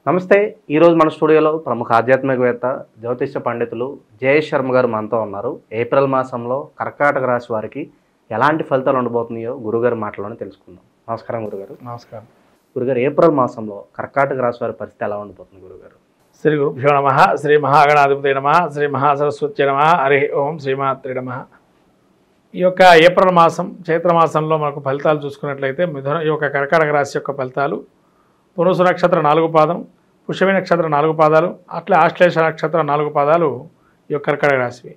నమస్తే. ఈరోజు మన స్టూడియోలో ప్రముఖ ఆధ్యాత్మికవేత్త జ్యోతిష్య పండితులు జయేష్ శర్మ గారు మనతో ఉన్నారు. ఏప్రిల్ మాసంలో కర్కాటక రాశి వారికి ఎలాంటి ఫలితాలు ఉండబోతున్నాయో గురుగారి మాటలోనే తెలుసుకుందాం. నమస్కారం గురుగారు. నమస్కారం గురుగారు, ఏప్రిల్ మాసంలో కర్కాటక రాశి వారి పరిస్థితి ఎలా ఉండబోతుంది గురుగారు? శ్రీ గురుభ్యో నమ. శ్రీ మహాగణాధిపతి నమ. శ్రీ మహాసరస్వతి నమ. హరి ఓం శ్రీమాత్రి నమ. ఈ యొక్క ఏప్రిల్ మాసం చైత్రమాసంలో మనకు ఫలితాలు చూసుకున్నట్లయితే ఈ యొక్క కర్కాటక రాశి యొక్క ఫలితాలు పురుష నక్షత్ర 4 పాదం, పుష్యమి నక్షత్రం 4 పాదాలు, అట్లే ఆశ్లేష నక్షత్రం 4 పాదాలు ఈ యొక్క కర్కాటక రాశివి.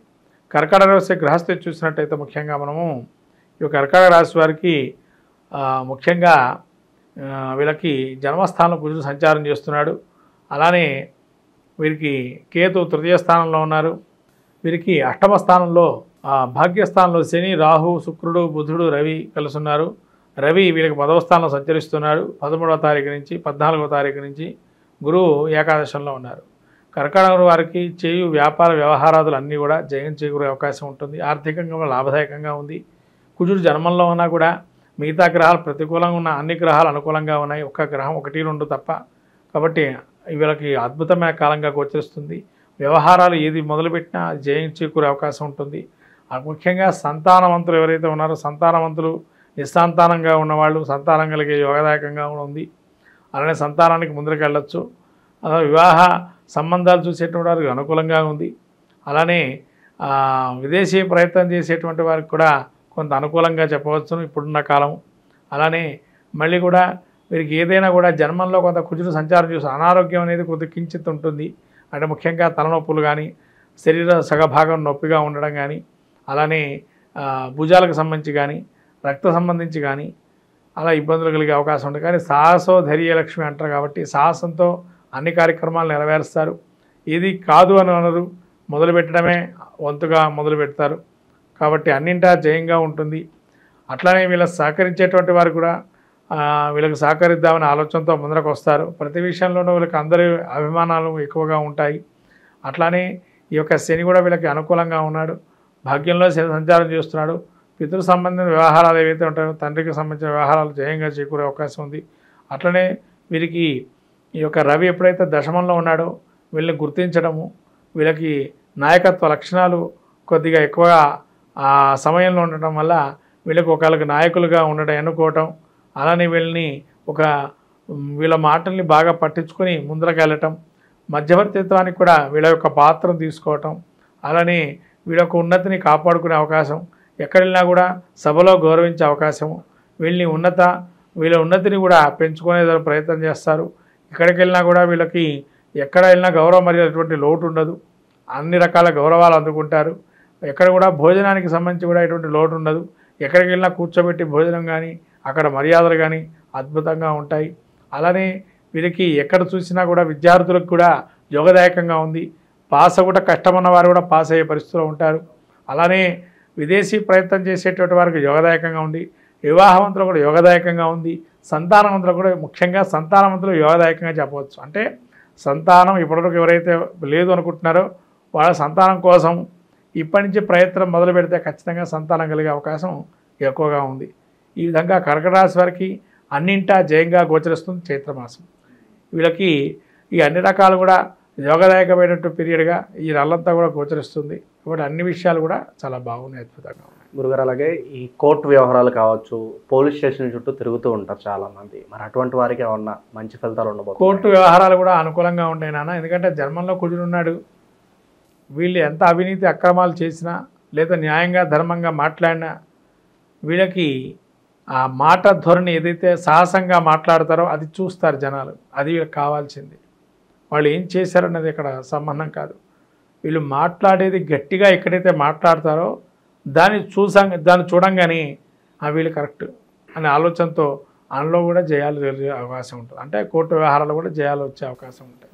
కర్కాటక రాశి గ్రహస్థితి చూసినట్టయితే ముఖ్యంగా మనము ఈ యొక్క కర్కాటక రాశి వారికి ముఖ్యంగా వీళ్ళకి జన్మస్థానంలో కుజుడు సంచారం చేస్తున్నాడు. అలానే వీరికి కేతు తృతీయ స్థానంలో ఉన్నారు. వీరికి అష్టమ స్థానంలో భాగ్యస్థానంలో శని, రాహు, శుక్రుడు, బుధుడు, రవి కలుస్తున్నారు. రవి వీళ్ళకి 10వ స్థానంలో సంచరిస్తున్నారు. 13వ తారీఖు నుంచి 14వ తారీఖు నుంచి గురువు ఏకాదశంలో ఉన్నారు. కర్కాటక వారికి చేయు వ్యాపార వ్యవహారాదులు అన్నీ కూడా జయం చేకూరే అవకాశం ఉంటుంది. ఆర్థికంగా లాభదాయకంగా ఉంది. కుజుడు జన్మంలో ఉన్నా కూడా మిగతా గ్రహాలు ప్రతికూలంగా ఉన్న అన్ని గ్రహాలు అనుకూలంగా ఉన్నాయి. ఒక్క గ్రహం 1, 2 తప్ప. కాబట్టి వీళ్ళకి అద్భుతమైన కాలంగా గోచరిస్తుంది. వ్యవహారాలు ఏది మొదలుపెట్టినా జయం చేకూరే అవకాశం ఉంటుంది. ముఖ్యంగా సంతానవంతులు ఎవరైతే ఉన్నారో సంతానవంతులు నిస్సంతానంగా ఉన్నవాళ్ళు సంతానం కలిగే యోగదాయకంగా ఉంది. అలానే సంతానానికి ముందుకు వెళ్ళొచ్చు. అలానే వివాహ సంబంధాలు చూసేటువంటి వారికి అనుకూలంగా ఉంది. అలానే విదేశీ ప్రయత్నం చేసేటువంటి వారికి కూడా కొంత అనుకూలంగా చెప్పవచ్చును ఇప్పుడున్న కాలం. అలానే మళ్ళీ కూడా వీరికి ఏదైనా కూడా జన్మంలో కొంత కుజుడు సంచారం చేసి అనారోగ్యం అనేది కొద్దిగా కించిత్ ఉంటుంది. అంటే ముఖ్యంగా తలనొప్పులు కానీ, శరీర సగభాగం నొప్పిగా ఉండడం కానీ, అలానే భుజాలకు సంబంధించి కానీ, రక్త సంబంధించి కానీ అలా ఇబ్బందులు కలిగే అవకాశం ఉంటుంది. కానీ సాహసో ధైర్య లక్ష్మి అంటారు కాబట్టి సాహసంతో అన్ని కార్యక్రమాలు నెరవేరుస్తారు. ఏది కాదు అని అనరు, మొదలుపెట్టడమే వంతుగా మొదలు పెడతారు. కాబట్టి అన్నింటా జయంగా ఉంటుంది. అట్లానే వీళ్ళకి సహకరించేటువంటి వారు కూడా వీళ్ళకి సహకరిద్దామనే ఆలోచనతో ముందరకు వస్తారు. ప్రతి విషయంలోనూ వీళ్ళకి అందరి అభిమానాలు ఎక్కువగా ఉంటాయి. అట్లానే ఈ యొక్క శని కూడా వీళ్ళకి అనుకూలంగా ఉన్నాడు. భాగ్యంలో శని సంచారం చేస్తున్నాడు. పితృ సంబంధించిన వ్యవహారాలు ఏవైతే ఉంటాయో తండ్రికి సంబంధించిన వ్యవహారాలు జయంగా చేకూరే అవకాశం ఉంది. అట్లనే వీరికి ఈ యొక్క రవి ఎప్పుడైతే దశమంలో ఉన్నాడో వీళ్ళని గుర్తించడము, వీళ్ళకి నాయకత్వ లక్షణాలు కొద్దిగా ఎక్కువగా ఆ సమయంలో ఉండటం వల్ల వీళ్ళకి ఒకళ్ళకి నాయకులుగా ఉండడం ఎన్నుకోవటం, అలానే వీళ్ళని వీళ్ళ మాటల్ని బాగా పట్టించుకొని ముందరకు వెళ్ళటం, మధ్యవర్తిత్వానికి కూడా వీళ్ళ యొక్క పాత్రను తీసుకోవటం, అలానే వీళ్ళ యొక్క ఉన్నతిని కాపాడుకునే అవకాశం, ఎక్కడెళ్ళినా కూడా సభలో గౌరవించే అవకాశము, వీళ్ళ ఉన్నతిని కూడా పెంచుకునే ప్రయత్నం చేస్తారు. ఎక్కడికి వెళ్ళినా కూడా వీళ్ళకి ఎక్కడ వెళ్ళినా గౌరవం మరియు ఎటువంటి లోటు ఉండదు. అన్ని రకాల గౌరవాలు అందుకుంటారు. ఎక్కడ కూడా భోజనానికి సంబంధించి కూడా ఎటువంటి లోటు ఉండదు. ఎక్కడికి వెళ్ళినా కూర్చోబెట్టి భోజనం కానీ అక్కడ మర్యాదలు కానీ అద్భుతంగా ఉంటాయి. అలానే వీరికి ఎక్కడ చూసినా కూడా విద్యార్థులకు కూడా యోగదాయకంగా ఉంది. పాస్ కూడా కష్టమన్న వారు కూడా పాస్ అయ్యే పరిస్థితిలో ఉంటారు. అలానే విదేశీ ప్రయత్నం చేసేటువంటి వారికి యోగదాయకంగా ఉంది. వివాహవంతులు కూడా యోగదాయకంగా ఉంది. సంతానవంతులు కూడా ముఖ్యంగా సంతానవంతులు యోగదాయకంగా చెప్పవచ్చు. అంటే సంతానం ఇప్పటివరకు ఎవరైతే లేదు అనుకుంటున్నారో వాళ్ళ సంతానం కోసం ఇప్పటి నుంచి ప్రయత్నం మొదలు పెడితే ఖచ్చితంగా సంతానం కలిగే అవకాశం ఎక్కువగా ఉంది. ఈ విధంగా కర్కాటక రాశి వారికి అన్నింటా జయంగా గోచరిస్తుంది చైత్రమాసం. వీళ్ళకి ఈ అన్ని రకాలు కూడా యోగదాయకమైనటువంటి పీరియడ్గా ఈ నెలంతా కూడా గోచరిస్తుంది. కాబట్టి అన్ని విషయాలు కూడా చాలా బాగున్నాయి, అద్భుతంగా ఉన్నాయి. గురుగారు, అలాగే ఈ కోర్టు వ్యవహారాలు కావచ్చు, పోలీస్ స్టేషన్ చుట్టూ తిరుగుతూ ఉంటారు చాలామంది. మరి అటువంటి వారికి ఏమన్నా మంచి ఫలితాలు ఉండబోతుంది? కోర్టు వ్యవహారాలు కూడా అనుకూలంగా ఉంటాయి నాన్న. ఎందుకంటే జన్మంలో కుజుడున్నాడు. వీళ్ళు ఎంత అవినీతి అక్రమాలు చేసినా లేదా న్యాయంగా ధర్మంగా మాట్లాడినా వీళ్ళకి ఆ మాట ధోరణి ఏదైతే సాహసంగా మాట్లాడతారో అది చూస్తారు జనాలు. అది వీళ్ళకి కావాల్సింది. వాళ్ళు ఏం చేశారన్నది ఇక్కడ సంబంధం కాదు. వీళ్ళు మాట్లాడేది గట్టిగా ఎక్కడైతే మాట్లాడతారో దాన్ని చూడంగానే వీళ్ళు కరెక్ట్ అనే ఆలోచనతో అందులో కూడా జయాలు జరిగే అవకాశం ఉంటుంది. అంటే కోర్టు వ్యవహారాలు కూడా జయాలు వచ్చే అవకాశం ఉంటాయి.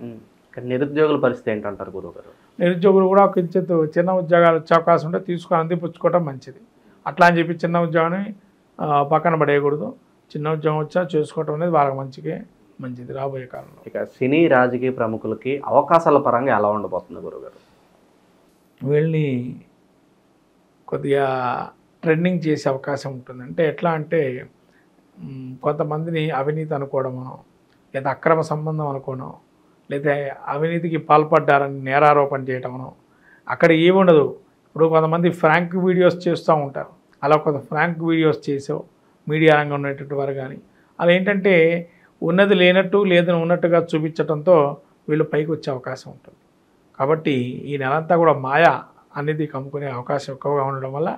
నిరుద్యోగుల పరిస్థితి ఏంటంటారు గురువుగారు? నిరుద్యోగులు కూడా కించిత్ చిన్న ఉద్యోగాలు వచ్చే అవకాశం ఉంటే తీసుకొని అందిపుచ్చుకోవడం మంచిది. అట్లా అని చెప్పి చిన్న ఉద్యోగాన్ని పక్కన పడేయకూడదు. చిన్న ఉద్యోగం వచ్చా చేసుకోవటం అనేది వాళ్ళకి మంచిది రాబోయే కాలంలో. ఇక సినీ రాజకీయ ప్రముఖులకి అవకాశాల పరంగా ఎలా ఉండబోతుంది గురుగారు? వీళ్ళని కొద్దిగా ట్రెండింగ్ చేసే అవకాశం ఉంటుంది. అంటే ఎట్లా అంటే కొంతమందిని అవినీతి అనుకోవడమో లేదా అక్రమ సంబంధం అనుకోవడం లేదా అవినీతికి పాల్పడ్డారని నేరారోపణ చేయటమనో అక్కడ ఏముండదు. ఇప్పుడు కొంతమంది ఫ్రాంక్ వీడియోస్ చేస్తూ ఉంటారు. అలా కొంత ఫ్రాంక్ వీడియోస్ చేసో మీడియా రంగం ఉన్నటువంటి వారు కానీ అలా ఏంటంటే ఉన్నది లేనట్టు లేదని ఉన్నట్టుగా చూపించడంతో వీళ్ళు పైకి వచ్చే అవకాశం ఉంటుంది. కాబట్టి ఈ నెలంతా కూడా మాయ అనేది కమ్ముకునే అవకాశం ఎక్కువగా ఉండడం వల్ల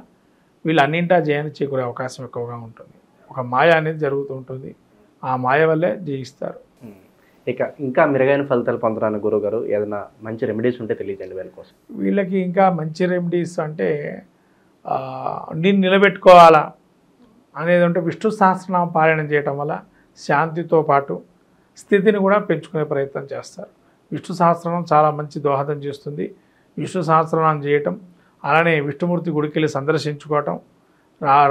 వీళ్ళు అన్నింటా జయాన్ని చేకూరే అవకాశం ఎక్కువగా ఉంటుంది. ఒక మాయ అనేది జరుగుతూ ఉంటుంది. ఆ మాయ వల్లే జయిస్తారు. ఇక ఇంకా మెరుగైన ఫలితాలు పొందడానికి గురువుగారు ఏదైనా మంచి రెమెడీస్ ఉంటే తెలియజేయండి వీళ్ళ కోసం. వీళ్ళకి ఇంకా మంచి రెమెడీస్ అంటే నేను నిలబెట్టుకోవాలా అనేది అంటే విష్ణు సహస్రనామ పారాయణం చేయటం వల్ల శాంతితో పాటు స్థితిని కూడా పెంచుకునే ప్రయత్నం చేస్తారు. విష్ణు సహస్రనామం చాలా మంచి దోహదం చేస్తుంది. విష్ణు సహస్రనామం చేయటం, అలానే విష్ణుమూర్తి గుడికెళ్ళి సందర్శించుకోవటం,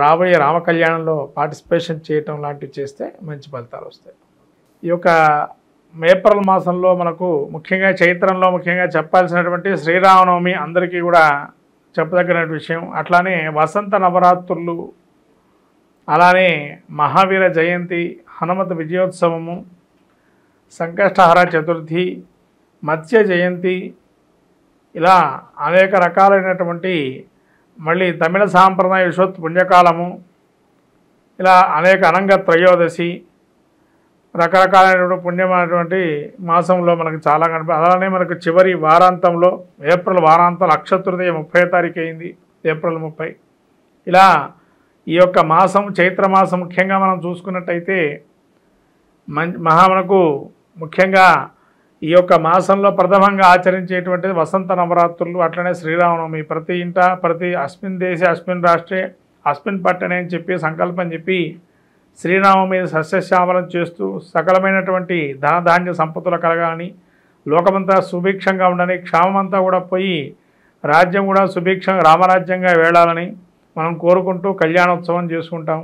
రాబోయే రామ కళ్యాణంలో పార్టిసిపేషన్ చేయటం లాంటివి చేస్తే మంచి ఫలితాలు వస్తాయి. ఈ యొక్క ఏప్రిల్ మాసంలో మనకు ముఖ్యంగా చైత్రంలో ముఖ్యంగా చెప్పాల్సినటువంటి శ్రీరామనవమి అందరికీ కూడా చెప్పదగిన విషయం. అట్లానే వసంత నవరాత్రులు, అలానే మహావీర జయంతి, హనుమత విజయోత్సవము, సంకష్టహర చతుర్థి, మత్స్య జయంతి, ఇలా అనేక రకాలైనటువంటి మళ్ళీ తమిళ సాంప్రదాయ విశ్వత్ పుణ్యకాలము, ఇలా అనేక అనంగ త్రయోదశి, రకరకాలైనటువంటి పుణ్యమైనటువంటి మాసంలో మనకు చాలా అలానే మనకు చివరి వారాంతంలో ఏప్రిల్ వారాంతం అక్షతృతీయ 30వ తారీఖు అయింది, ఏప్రిల్ 30. ఇలా ఈ యొక్క మాసం చైత్రమాసం ముఖ్యంగా మనం చూసుకున్నట్టయితే మనకు ముఖ్యంగా ఈ యొక్క మాసంలో ప్రథమంగా ఆచరించేటువంటిది వసంత నవరాత్రులు, అట్లనే శ్రీరామనవమి. ప్రతి ఇంట ప్రతి అస్మిన్ దేశే అస్మిన్ రాష్ట్రే అస్మిన్ పట్టణే అని చెప్పి సంకల్పం చెప్పి శ్రీరామం మీద సస్యశ్యామలం చేస్తూ సకలమైనటువంటి ధనధాన్య సంపత్తులు కలగాలని, లోకమంతా సుభిక్షంగా ఉండని, క్షామమంతా కూడా పోయి రాజ్యం కూడా రామరాజ్యంగా వేళాలని మనం కోరుకుంటూ కళ్యాణోత్సవం చేసుకుంటాం.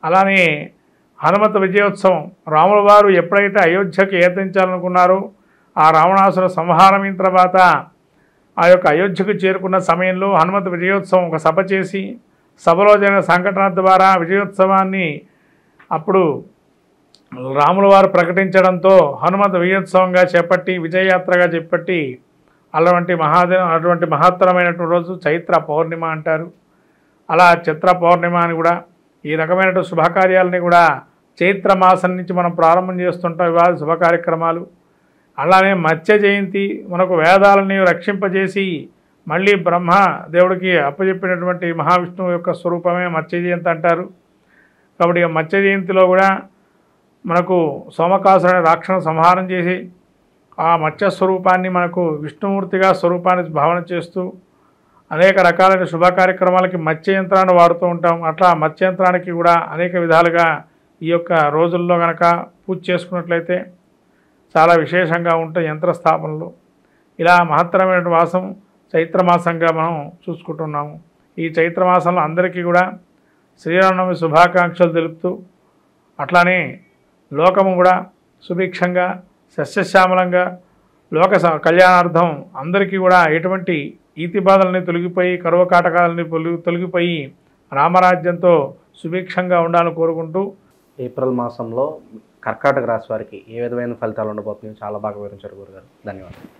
అలానే హనుమత విజయోత్సవం, రాముల వారు ఎప్పుడైతే అయోధ్యకి ఏతించాలనుకున్నారో ఆ రావణాసుర సంహారం తర్వాత ఆ యొక్క అయోధ్యకు చేరుకున్న సమయంలో హనుమత విజయోత్సవం ఒక సభ చేసి సభలో జరిగిన సంఘటన ద్వారా విజయోత్సవాన్ని అప్పుడు రాముల వారు ప్రకటించడంతో హనుమత విజయోత్సవంగా చేపట్టి విజయయాత్రగా చేపట్టి అటువంటి మహత్తరమైనటువంటి రోజు చైత్ర పౌర్ణిమ అంటారు. అలా చిత్ర పౌర్ణిమ అని కూడా ఈ రకమైనటువంటి శుభకార్యాలని కూడా చైత్ర మాసం నుంచి మనం ప్రారంభం చేస్తుంటాం ఇవాళ శుభ కార్యక్రమాలు. అలానే మత్స్య జయంతి మనకు వేదాలని రక్షింపజేసి మళ్ళీ బ్రహ్మ దేవుడికి అప్పచెప్పినటువంటి మహావిష్ణువు యొక్క స్వరూపమే మత్స్య జయంతి అంటారు. కాబట్టి మత్స్య జయంతిలో కూడా మనకు సోమకాసురుని రాక్షణ సంహారం చేసి ఆ మత్స్య స్వరూపాన్ని మనకు విష్ణుమూర్తిగా స్వరూపాన్ని భావన చేస్తూ అనేక రకాలైన శుభ కార్యక్రమాలకి మత్స్య యంత్రాన్ని వాడుతూ ఉంటాం. అట్లా మత్స్య యంత్రానికి కూడా అనేక విధాలుగా ఈ యొక్క రోజుల్లో కనుక పూజ చేసుకున్నట్లయితే చాలా విశేషంగా ఉంటాయి యంత్రస్థాపనలు. ఇలా మహత్తరమైన మాసం చైత్రమాసంగా మనం చూసుకుంటున్నాము. ఈ చైత్రమాసంలో అందరికీ కూడా శ్రీరామనవమి శుభాకాంక్షలు తెలుపుతూ అట్లానే లోకము కూడా సుభిక్షంగా సస్యశ్యామలంగా లోక కళ్యాణార్థం అందరికీ కూడా ఎటువంటి ఈతి బాధలని తొలగిపోయి కరువు కాటకాలని తొలగిపోయి రామరాజ్యంతో సుభిక్షంగా ఉండాలని కోరుకుంటూ ఏప్రిల్ మాసంలో కర్కాటక రాశి వారికి ఏ విధమైన ఫలితాలు ఉండబోతున్నాయో చాలా బాగా వివరించారు గురుగారు. ధన్యవాదాలు.